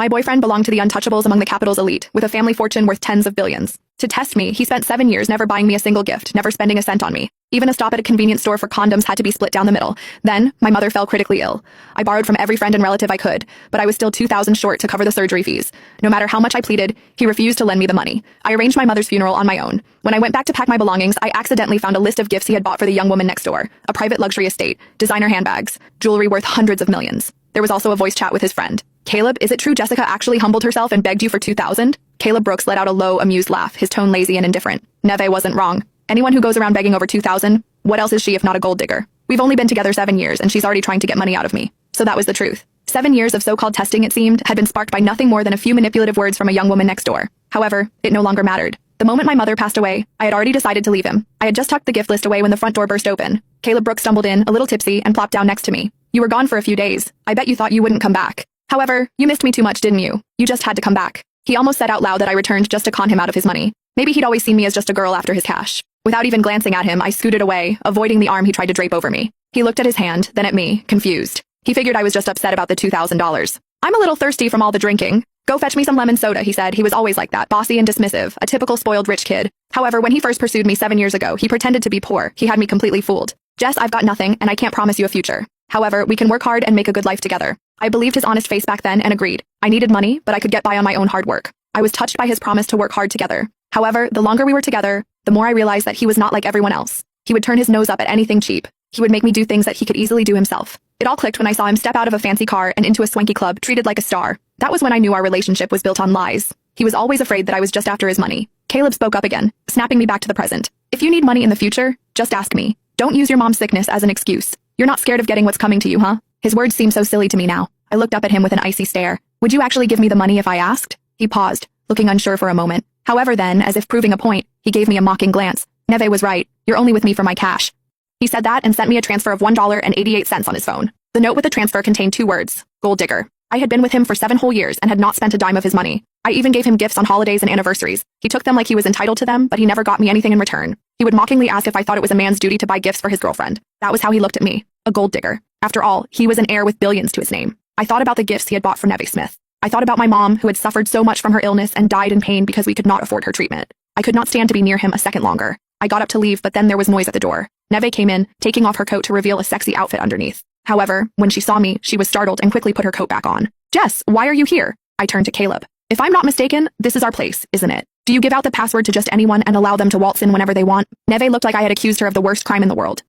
My boyfriend belonged to the untouchables among the capital's elite, with a family fortune worth tens of billions. To test me, he spent 7 years never buying me a single gift, never spending a cent on me. Even a stop at a convenience store for condoms had to be split down the middle. Then, my mother fell critically ill. I borrowed from every friend and relative I could, but I was still $2,000 short to cover the surgery fees. No matter how much I pleaded, he refused to lend me the money. I arranged my mother's funeral on my own. When I went back to pack my belongings, I accidentally found a list of gifts he had bought for the young woman next door. A private luxury estate, designer handbags, jewelry worth hundreds of millions. There was also a voice chat with his friend. Caleb, is it true Jessica actually humbled herself and begged you for $2,000? Caleb Brooks let out a low, amused laugh, his tone lazy and indifferent. Neve wasn't wrong. Anyone who goes around begging over $2,000, what else is she if not a gold digger? We've only been together 7 years and she's already trying to get money out of me. So that was the truth. 7 years of so-called testing, it seemed, had been sparked by nothing more than a few manipulative words from a young woman next door. However, it no longer mattered. The moment my mother passed away, I had already decided to leave him. I had just tucked the gift list away when the front door burst open. Caleb Brooks stumbled in, a little tipsy, and plopped down next to me. You were gone for a few days. I bet you thought you wouldn't come back. However, you missed me too much, didn't you? You just had to come back. He almost said out loud that I returned just to con him out of his money. Maybe he'd always seen me as just a girl after his cash. Without even glancing at him, I scooted away, avoiding the arm he tried to drape over me. He looked at his hand, then at me, confused. He figured I was just upset about the $2,000. I'm a little thirsty from all the drinking. Go fetch me some lemon soda, he said. He was always like that, bossy and dismissive, a typical spoiled rich kid. However, when he first pursued me 7 years ago, he pretended to be poor. He had me completely fooled. Jess, I've got nothing, and I can't promise you a future. However, we can work hard and make a good life together. I believed his honest face back then and agreed. I needed money, but I could get by on my own hard work. I was touched by his promise to work hard together. However, the longer we were together, the more I realized that he was not like everyone else. He would turn his nose up at anything cheap. He would make me do things that he could easily do himself. It all clicked when I saw him step out of a fancy car and into a swanky club, treated like a star. That was when I knew our relationship was built on lies. He was always afraid that I was just after his money. Caleb spoke up again, snapping me back to the present. If you need money in the future, just ask me. Don't use your mom's sickness as an excuse. You're not scared of getting what's coming to you, huh? His words seemed so silly to me now. I looked up at him with an icy stare. Would you actually give me the money if I asked? He paused, looking unsure for a moment. However then, as if proving a point, he gave me a mocking glance. Neve was right. You're only with me for my cash. He said that and sent me a transfer of $1.88 on his phone. The note with the transfer contained 2 words, gold digger. I had been with him for 7 whole years and had not spent a dime of his money. I even gave him gifts on holidays and anniversaries. He took them like he was entitled to them, but he never got me anything in return. He would mockingly ask if I thought it was a man's duty to buy gifts for his girlfriend. That was how he looked at me, a gold digger. After all, he was an heir with billions to his name. I thought about the gifts he had bought for Neve Smith. I thought about my mom, who had suffered so much from her illness and died in pain because we could not afford her treatment. I could not stand to be near him a second longer. I got up to leave, but then there was noise at the door. Neve came in, taking off her coat to reveal a sexy outfit underneath. However, when she saw me, she was startled and quickly put her coat back on. Jess, why are you here? I turned to Caleb. If I'm not mistaken, this is our place, isn't it? Do you give out the password to just anyone and allow them to waltz in whenever they want? Neve looked like I had accused her of the worst crime in the world.